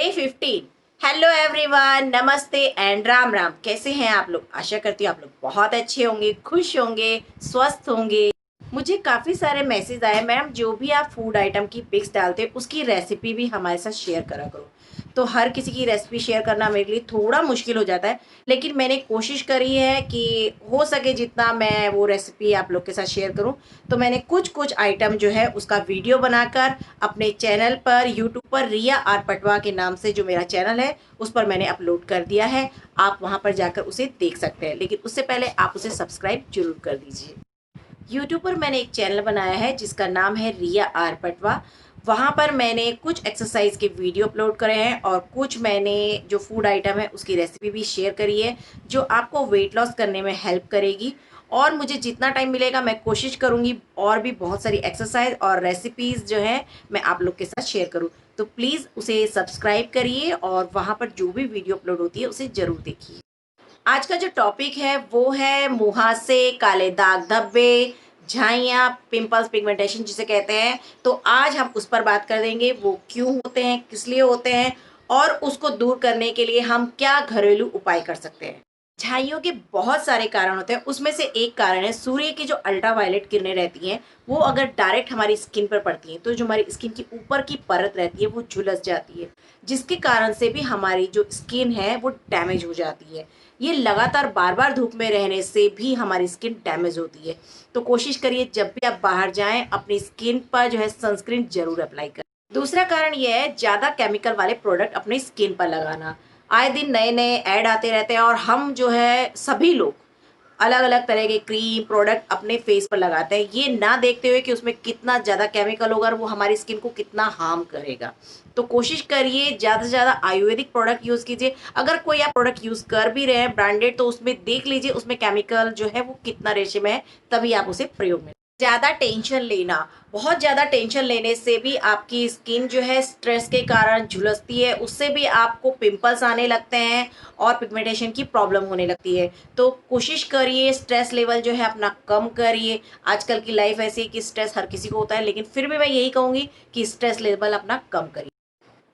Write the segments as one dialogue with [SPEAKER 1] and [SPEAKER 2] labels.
[SPEAKER 1] Day 15। Hello everyone, नमस्ते and Ram Ram. कैसे हैं आप लोग? आशा करती हूँ आप लोग बहुत अच्छे होंगे, खुश होंगे, स्वस्थ होंगे। मुझे काफ़ी सारे मैसेज आए, मैम जो भी आप फूड आइटम की पिक्स डालते हैं उसकी रेसिपी भी हमारे साथ शेयर करा करो। तो हर किसी की रेसिपी शेयर करना मेरे लिए थोड़ा मुश्किल हो जाता है, लेकिन मैंने कोशिश करी है कि हो सके जितना मैं वो रेसिपी आप लोग के साथ शेयर करूं। तो मैंने कुछ कुछ आइटम जो है उसका वीडियो बनाकर अपने चैनल पर, यूट्यूब पर रिया आर पटवा के नाम से जो मेरा चैनल है उस पर मैंने अपलोड कर दिया है। आप वहां पर जाकर उसे देख सकते हैं, लेकिन उससे पहले आप उसे सब्सक्राइब जरूर कर दीजिए। यूट्यूब पर मैंने एक चैनल बनाया है जिसका नाम है रिया आर पटवा। वहाँ पर मैंने कुछ एक्सरसाइज के वीडियो अपलोड करे हैं और कुछ मैंने जो फूड आइटम है उसकी रेसिपी भी शेयर करी है, जो आपको वेट लॉस करने में हेल्प करेगी। और मुझे जितना टाइम मिलेगा मैं कोशिश करूँगी और भी बहुत सारी एक्सरसाइज और रेसिपीज़ जो है मैं आप लोग के साथ शेयर करूँ। तो प्लीज़ उसे सब्सक्राइब करिए और वहाँ पर जो भी वीडियो अपलोड होती है उसे ज़रूर देखिए। आज का जो टॉपिक है वो है मुहासे, काले दाग धब्बे, झाइयाँ, पिंपल्स, पिगमेंटेशन जिसे कहते हैं। तो आज हम उस पर बात कर देंगे, वो क्यों होते हैं, किस लिए होते हैं और उसको दूर करने के लिए हम क्या घरेलू उपाय कर सकते हैं। झाइयों के बहुत सारे कारण होते हैं, उसमें से एक कारण है सूर्य की जो अल्ट्रावायलेट किरणें रहती हैं, वो अगर डायरेक्ट हमारी स्किन पर पड़ती हैं तो जो हमारी स्किन की ऊपर की परत रहती है वो झुलस जाती है, जिसके कारण से भी हमारी जो स्किन है वो डैमेज हो जाती है। ये लगातार बार बार धूप में रहने से भी हमारी स्किन डैमेज होती है। तो कोशिश करिए जब भी आप बाहर जाएं अपनी स्किन पर जो है सनस्क्रीन जरूर अप्लाई करें। दूसरा कारण ये है ज़्यादा केमिकल वाले प्रोडक्ट अपनी स्किन पर लगाना। आए दिन नए नए ऐड आते रहते हैं और हम जो है सभी लोग अलग अलग तरह के क्रीम प्रोडक्ट अपने फेस पर लगाते हैं, ये ना देखते हुए कि उसमें कितना ज़्यादा केमिकल होगा और वो हमारी स्किन को कितना हार्म करेगा। तो कोशिश करिए ज़्यादा से ज़्यादा आयुर्वेदिक प्रोडक्ट यूज़ कीजिए। अगर कोई आप प्रोडक्ट यूज़ कर भी रहे हैं ब्रांडेड, तो उसमें देख लीजिए उसमें केमिकल जो है वो कितना रेशे में है, तभी आप उसे प्रयोग में। ज़्यादा टेंशन लेना, बहुत ज़्यादा टेंशन लेने से भी आपकी स्किन जो है स्ट्रेस के कारण झुलसती है, उससे भी आपको पिंपल्स आने लगते हैं और पिगमेंटेशन की प्रॉब्लम होने लगती है। तो कोशिश करिए स्ट्रेस लेवल जो है अपना कम करिए। आजकल की लाइफ ऐसी है कि स्ट्रेस हर किसी को होता है, लेकिन फिर भी मैं यही कहूँगी कि स्ट्रेस लेवल अपना कम करिए।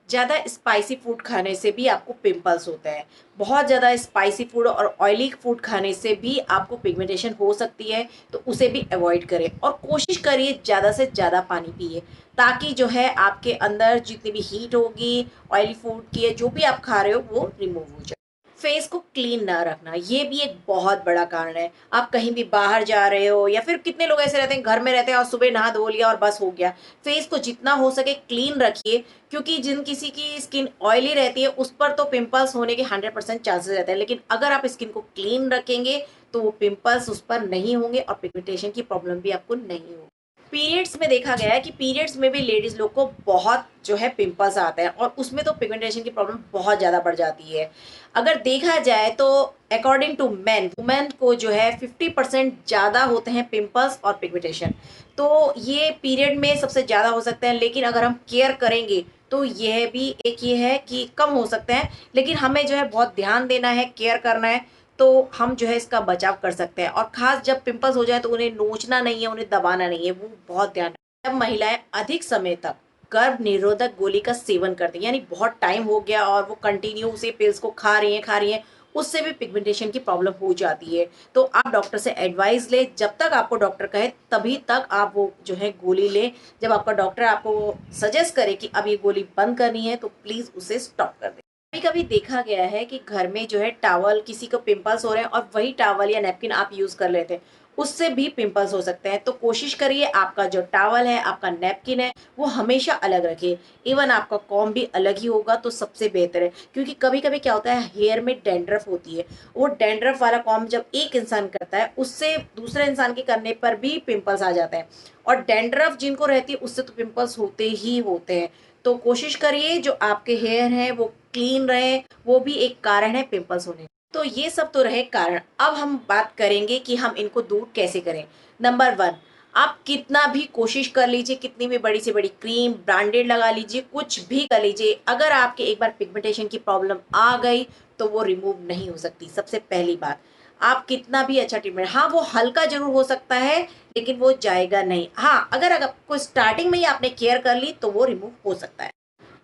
[SPEAKER 1] ज़्यादा स्पाइसी फूड खाने से भी आपको पिंपल्स होते हैं। बहुत ज़्यादा स्पाइसी फूड और ऑयली फूड खाने से भी आपको पिगमेंटेशन हो सकती है, तो उसे भी अवॉइड करें और कोशिश करिए ज़्यादा से ज़्यादा पानी पिए, ताकि जो है आपके अंदर जितनी भी हीट होगी ऑयली फूड की है जो भी आप खा रहे हो वो रिमूव हो जाए। फेस को क्लीन ना रखना, ये भी एक बहुत बड़ा कारण है। आप कहीं भी बाहर जा रहे हो या फिर कितने लोग ऐसे रहते हैं घर में रहते हैं और सुबह नहा धो लिया और बस हो गया। फेस को जितना हो सके क्लीन रखिए, क्योंकि जिन किसी की स्किन ऑयली रहती है उस पर तो पिंपल्स होने के 100% चांसेस रहते हैं, लेकिन अगर आप स्किन को क्लीन रखेंगे तो वो पिंपल्स उस पर नहीं होंगे और पिगमेंटेशन की प्रॉब्लम भी आपको नहीं होगी। पीरियड्स में देखा गया है कि पीरियड्स में भी लेडीज लोग को बहुत जो है पिंपल्स आते हैं और उसमें तो पिगमेंटेशन की प्रॉब्लम बहुत ज़्यादा बढ़ जाती है। अगर देखा जाए तो अकॉर्डिंग टू मैन, वुमेन को जो है 50% ज़्यादा होते हैं पिंपल्स और पिगमेंटेशन। तो ये पीरियड में सबसे ज़्यादा हो सकते हैं, लेकिन अगर हम केयर करेंगे तो यह भी एक ये है कि कम हो सकते हैं, लेकिन हमें जो है बहुत ध्यान देना है, केयर करना है। तो हम जो है इसका बचाव कर सकते हैं और खास जब पिंपल्स हो जाए तो उन्हें नोचना नहीं है, उन्हें दबाना नहीं है, वो बहुत ध्यान रखें। जब महिलाएं अधिक समय तक गर्भ निरोधक गोली का सेवन करती हैं, यानी बहुत टाइम हो गया और वो कंटिन्यू उसे पिल्स को खा रही हैं, उससे भी पिगमेंटेशन की प्रॉब्लम हो जाती है। तो आप डॉक्टर से एडवाइस ले, जब तक आपको डॉक्टर कहे तभी तक आप वो जो है गोली लें। जब आपका डॉक्टर आपको सजेस्ट करे कि अब ये गोली बंद करनी है तो प्लीज उसे स्टॉप कर दें। कभी कभी देखा गया है कि घर में जो है टॉवल, किसी को पिंपल्स हो रहे हैं और वही टॉवल या नैपकिन आप यूज कर लेते हैं, उससे भी पिंपल्स हो सकते हैं। तो कोशिश करिए आपका जो टॉवल है, आपका नैपकिन है, वो हमेशा अलग रखिए। इवन आपका कॉम्ब भी अलग ही होगा तो सबसे बेहतर है, क्योंकि कभी कभी क्या होता है हेयर में डैंड्रफ होती है। वो डैंड्रफ वाला कॉम्ब जब एक इंसान करता है उससे दूसरे इंसान के करने पर भी पिंपल्स आ जाते हैं, और डैंड्रफ जिनको रहती है उससे तो पिंपल्स होते ही होते हैं। तो कोशिश करिए जो आपके हेयर हैं वो क्लीन रहे, वो भी एक कारण है पिंपल्स होने का। तो ये सब तो रहे कारण। अब हम बात करेंगे कि हम इनको दूर कैसे करें। नंबर वन, आप कितना भी कोशिश कर लीजिए, कितनी भी बड़ी से बड़ी क्रीम ब्रांडेड लगा लीजिए, कुछ भी कर लीजिए, अगर आपके एक बार पिगमेंटेशन की प्रॉब्लम आ गई तो वो रिमूव नहीं हो सकती। सबसे पहली बात, आप कितना भी अच्छा ट्रीटमेंट, हाँ वो हल्का जरूर हो सकता है लेकिन वो जाएगा नहीं। हाँ, अगर आपको स्टार्टिंग में ही आपने केयर कर ली तो वो रिमूव हो सकता है।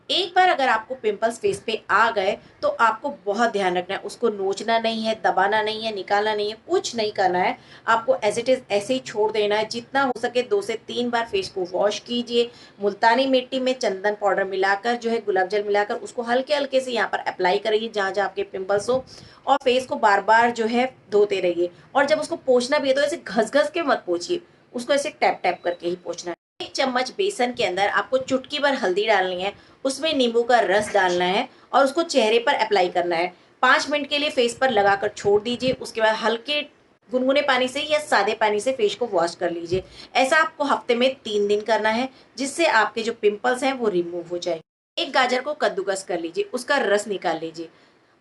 [SPEAKER 1] एक बार अगर आपको पिंपल्स फेस पे आ गए तो आपको बहुत ध्यान रखना है, उसको नोचना नहीं है, दबाना नहीं है, निकालना नहीं है, कुछ नहीं करना है। आपको एज इट इज ऐसे ही छोड़ देना है। जितना हो सके 2 से 3 बार फेस को वॉश कीजिए। मुल्तानी मिट्टी में चंदन पाउडर मिलाकर जो है, गुलाब जल मिलाकर उसको हल्के हल्के से यहाँ पर अप्लाई करिए जहाँ जहाँ आपके पिंपल्स हो, और फेस को बार बार जो है धोते रहिए। और जब उसको पोंछना भी है तो ऐसे घस घस के मत पोंछिए, उसको ऐसे टैप टैप करके ही पोंछना है। 1 चम्मच बेसन के अंदर आपको चुटकी भर हल्दी डालनी है, उसमें नींबू का रस डालना है और उसको चेहरे पर अप्लाई करना है। 5 मिनट के लिए फेस पर लगाकर छोड़ दीजिए। उसके बाद हल्के गुनगुने पानी से या सादे पानी से फेस को वॉश कर लीजिए। ऐसा आपको हफ्ते में 3 दिन करना है, जिससे आपके जो पिंपल्स हैं वो रिमूव हो जाए। एक गाजर को कद्दूकस कर लीजिए, उसका रस निकाल लीजिए।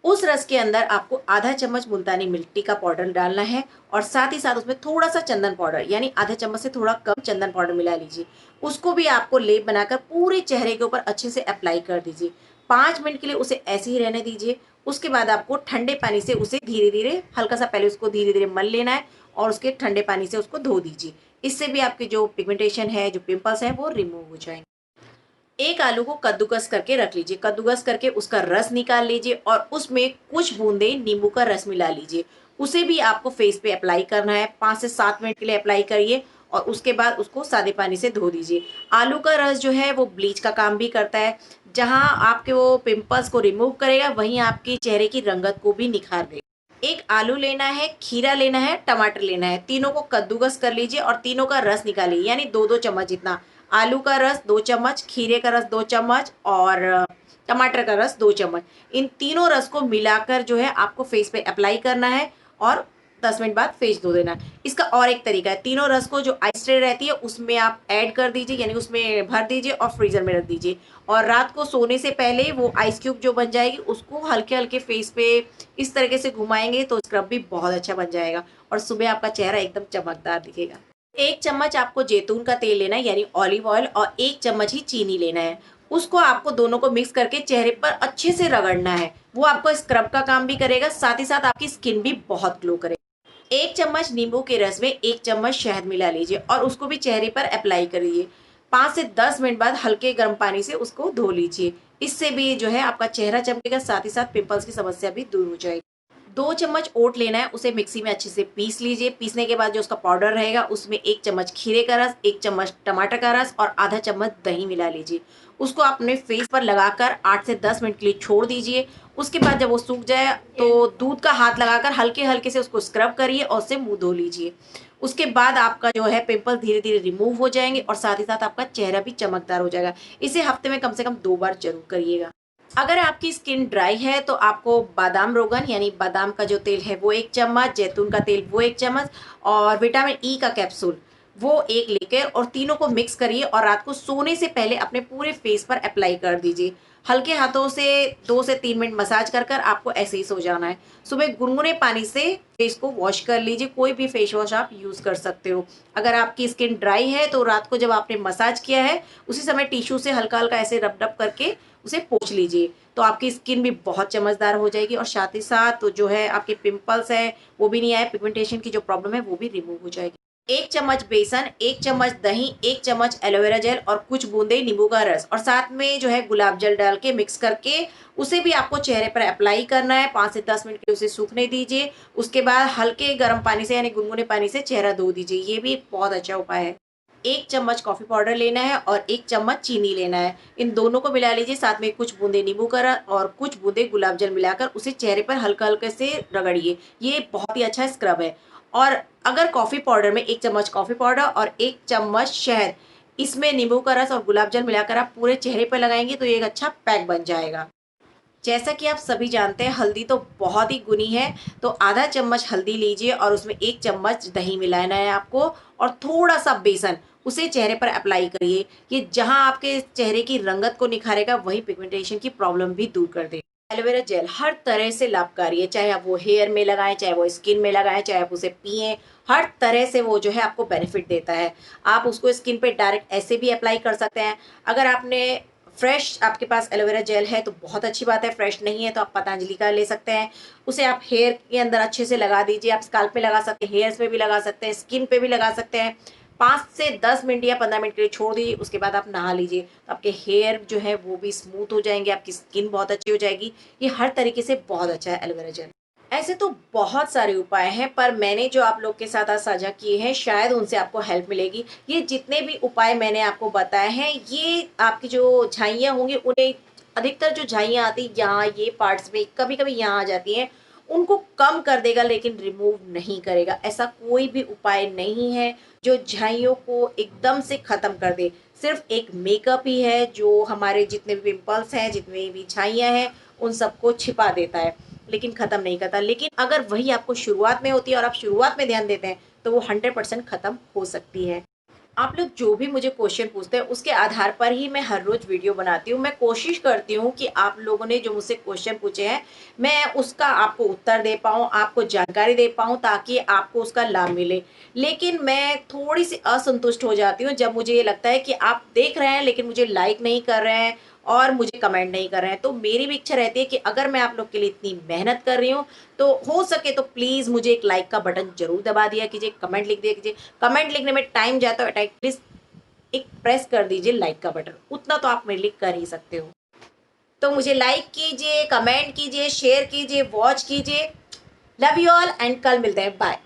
[SPEAKER 1] उस रस के अंदर आपको आधा चम्मच मुल्तानी मिट्टी का पाउडर डालना है और साथ ही साथ उसमें थोड़ा सा चंदन पाउडर, यानी आधे चम्मच से थोड़ा कम चंदन पाउडर मिला लीजिए। उसको भी आपको लेप बनाकर पूरे चेहरे के ऊपर अच्छे से अप्लाई कर दीजिए। 5 मिनट के लिए उसे ऐसे ही रहने दीजिए। उसके बाद आपको ठंडे पानी से उसे धीरे धीरे, हल्का सा पहले उसको धीरे धीरे मल लेना है और उसके ठंडे पानी से उसको धो दीजिए। इससे भी आपके जो पिगमेंटेशन है, जो पिंपल्स है, वो रिमूव हो जाएंगे। एक आलू को कद्दूकस करके रख लीजिए। कद्दूकस करके उसका रस निकाल लीजिए और उसमें कुछ बूंदे नींबू का रस मिला लीजिए। उसे भी आपको फेस पे अप्लाई करना है। 5 से 7 मिनट के लिए अप्लाई करिए और उसके बाद उसको सादे पानी से धो दीजिए। आलू का रस जो है वो ब्लीच का काम भी करता है। जहां आपके वो पिंपल्स को रिमूव करेगा, वहीं आपके चेहरे की रंगत को भी निखार देगा। एक आलू लेना है, खीरा लेना है, टमाटर लेना है। तीनों को कद्दूकस कर लीजिए और तीनों का रस निकालिए, यानी 2-2 चम्मच जितना। आलू का रस 2 चम्मच, खीरे का रस 2 चम्मच और टमाटर का रस 2 चम्मच। इन तीनों रस को मिलाकर जो है आपको फेस पे अप्लाई करना है और 10 मिनट बाद फेस धो देना। इसका और एक तरीका है, तीनों रस को जो आइस ट्रे रहती है उसमें आप ऐड कर दीजिए, यानी उसमें भर दीजिए और फ्रीजर में रख दीजिए। और रात को सोने से पहले वो आइस क्यूब जो बन जाएगी उसको हल्के हल्के फेस पे इस तरीके से घुमाएंगे तो स्क्रब भी बहुत अच्छा बन जाएगा और सुबह आपका चेहरा एकदम चमकदार दिखेगा। 1 चम्मच आपको जैतून का तेल लेना है, यानी ऑलिव ऑयल, और 1 चम्मच ही चीनी लेना है। उसको आपको दोनों को मिक्स करके चेहरे पर अच्छे से रगड़ना है। वो आपको स्क्रब का काम भी करेगा, साथ ही साथ आपकी स्किन भी बहुत ग्लो करेगा। 1 चम्मच नींबू के रस में 1 चम्मच शहद मिला लीजिए और उसको भी चेहरे पर अप्लाई करिए। 5 से 10 मिनट बाद हल्के गर्म पानी से उसको धो लीजिए। इससे भी जो है आपका चेहरा चमकेगा, साथ ही साथ पिंपल्स की समस्या भी दूर हो जाएगी। 2 चम्मच ओट लेना है, उसे मिक्सी में अच्छे से पीस लीजिए। पीसने के बाद जो उसका पाउडर रहेगा उसमें 1 चम्मच खीरे का रस, 1 चम्मच टमाटर का रस और आधा चम्मच दही मिला लीजिए। उसको अपने फेस पर लगाकर 8 से 10 मिनट के लिए छोड़ दीजिए। उसके बाद जब वो सूख जाए तो दूध का हाथ लगाकर हल्के हल्के से उसको स्क्रब करिए और उससे मुंह धो लीजिए। उसके बाद आपका जो है पिंपल धीरे धीरे रिमूव हो जाएंगे और साथ ही साथ आपका चेहरा भी चमकदार हो जाएगा। इसे हफ्ते में कम से कम 2 बार जरूर करिएगा। अगर आपकी स्किन ड्राई है तो आपको बादाम रोगन, यानी बादाम का जो तेल है वो 1 चम्मच, जैतून का तेल वो 1 चम्मच और विटामिन ई का कैप्सूल वो एक लेकर और तीनों को मिक्स करिए और रात को सोने से पहले अपने पूरे फेस पर अप्लाई कर दीजिए। हल्के हाथों से 2 से 3 मिनट मसाज कर कर आपको ऐसे ही सो जाना है। सुबह गुनगुने पानी से फेस को वॉश कर लीजिए। कोई भी फेस वॉश आप यूज कर सकते हो। अगर आपकी स्किन ड्राई है तो रात को जब आपने मसाज किया है उसी समय टिश्यू से हल्का हल्का ऐसे रब रब करके उसे पोंछ लीजिए, तो आपकी स्किन भी बहुत चमकदार हो जाएगी और साथ ही साथ तो जो है आपके पिंपल्स है वो भी नहीं आए, पिगमेंटेशन की जो प्रॉब्लम है वो भी रिमूव हो जाएगी। 1 चम्मच बेसन, 1 चम्मच दही, 1 चम्मच एलोवेरा जेल और कुछ बूंदे नींबू का रस और साथ में जो है गुलाब जल डाल के मिक्स करके उसे भी आपको चेहरे पर अप्लाई करना है। 5 से 10 मिनट के उसे सूखने दीजिए। उसके बाद हल्के गर्म पानी से, यानी गुनगुने पानी से चेहरा धो दीजिए। ये भी एक बहुत अच्छा उपाय है। 1 चम्मच कॉफी पाउडर लेना है और 1 चम्मच चीनी लेना है। इन दोनों को मिला लीजिए, साथ में कुछ बूंदे नींबू का रस और कुछ बूंदे गुलाब जल मिलाकर उसे चेहरे पर हल्का हल्के से रगड़िए। ये बहुत ही अच्छा स्क्रब है। और अगर कॉफी पाउडर में 1 चम्मच कॉफी पाउडर और 1 चम्मच शहद, इसमें नींबू का रस और गुलाब जल मिलाकर आप पूरे चेहरे पर लगाएंगे तो ये एक अच्छा पैक बन जाएगा। जैसा कि आप सभी जानते हैं हल्दी तो बहुत ही गुनी है, तो आधा चम्मच हल्दी लीजिए और उसमें 1 चम्मच दही मिलाना है आपको और थोड़ा सा बेसन, उसे चेहरे पर अप्लाई करिए। ये जहां आपके चेहरे की रंगत को निखारेगा वहीं पिगमेंटेशन की प्रॉब्लम भी दूर कर देगा। एलोवेरा जेल हर तरह से लाभकारी है, चाहे आप वो हेयर में लगाएं, चाहे वो स्किन में लगाएं, चाहे आप उसे पिए, हर तरह से वो जो है आपको बेनिफिट देता है। आप उसको स्किन पे डायरेक्ट ऐसे भी अप्लाई कर सकते हैं। अगर आपने फ्रेश आपके पास एलोवेरा जेल है तो बहुत अच्छी बात है, फ्रेश नहीं है तो आप पतंजलि का ले सकते हैं। उसे आप हेयर के अंदर अच्छे से लगा दीजिए। आप स्काल्प पे लगा सकते हैं, हेयर्स पे भी लगा सकते हैं, स्किन पे भी लगा सकते हैं। 5 से 10 मिनट या 15 मिनट के लिए छोड़ दीजिए, उसके बाद आप नहा लीजिए। तो आपके हेयर जो है वो भी स्मूथ हो जाएँगे, आपकी स्किन बहुत अच्छी हो जाएगी। ये हर तरीके से बहुत अच्छा है एलोवेरा जेल। ऐसे तो बहुत सारे उपाय हैं, पर मैंने जो आप लोग के साथ आज साझा किए हैं, शायद उनसे आपको हेल्प मिलेगी। ये जितने भी उपाय मैंने आपको बताए हैं, ये आपकी जो झाइयाँ होंगी, उन्हें अधिकतर जो झाइयाँ आती हैं, यहाँ ये पार्ट्स में, कभी-कभी यहाँ आ जाती हैं, उनको कम कर देगा, लेकिन रिमूव नहीं करेगा। ऐसा कोई भी उपाय नहीं है, जो झाइयों को एकदम से खत्म कर दे। सिर्फ़ एक मेकअप ही है, जो हमारे जितने भी पिंपल्स हैं, जितनी भी झाइयाँ हैं, उन सबको छिपा देता है। लेकिन ख़त्म नहीं करता। लेकिन अगर वही आपको शुरुआत में होती है और आप शुरुआत में ध्यान देते हैं, तो वो 100% ख़त्म हो सकती है। आप लोग जो भी मुझे क्वेश्चन पूछते हैं, उसके आधार पर ही मैं हर रोज़ वीडियो बनाती हूँ। मैं कोशिश करती हूँ कि आप लोगों ने जो मुझसे क्वेश्चन पूछे हैं, मैं उसका आपको उत्तर दे पाऊँ, आपको जानकारी दे पाऊँ, ताकि आपको उसका लाभ मिले। लेकिन मैं थोड़ी-सी असंतुष्ट हो जाती हूँ, जब मुझे ये लगता है कि आप देख रहे हैं, लेकिन मुझे लाइक नहीं कर रहे हैं और मुझे कमेंट नहीं कर रहे हैं। तो मेरी भी इच्छा रहती है कि अगर मैं आप लोग के लिए इतनी मेहनत कर रही हूँ, तो हो सके तो प्लीज़ मुझे एक लाइक का बटन ज़रूर दबा दिया कीजिए, कमेंट लिख दिया कीजिए। कमेंट लिखने में टाइम जाता है, एटलीस्ट एक प्रेस कर दीजिए लाइक का बटन, उतना तो आप मेरे लिए कर ही सकते हो। तो मुझे लाइक कीजिए, कमेंट कीजिए, शेयर कीजिए, वॉच कीजिए। लव यू ऑल एंड कल मिलते हैं। बाय।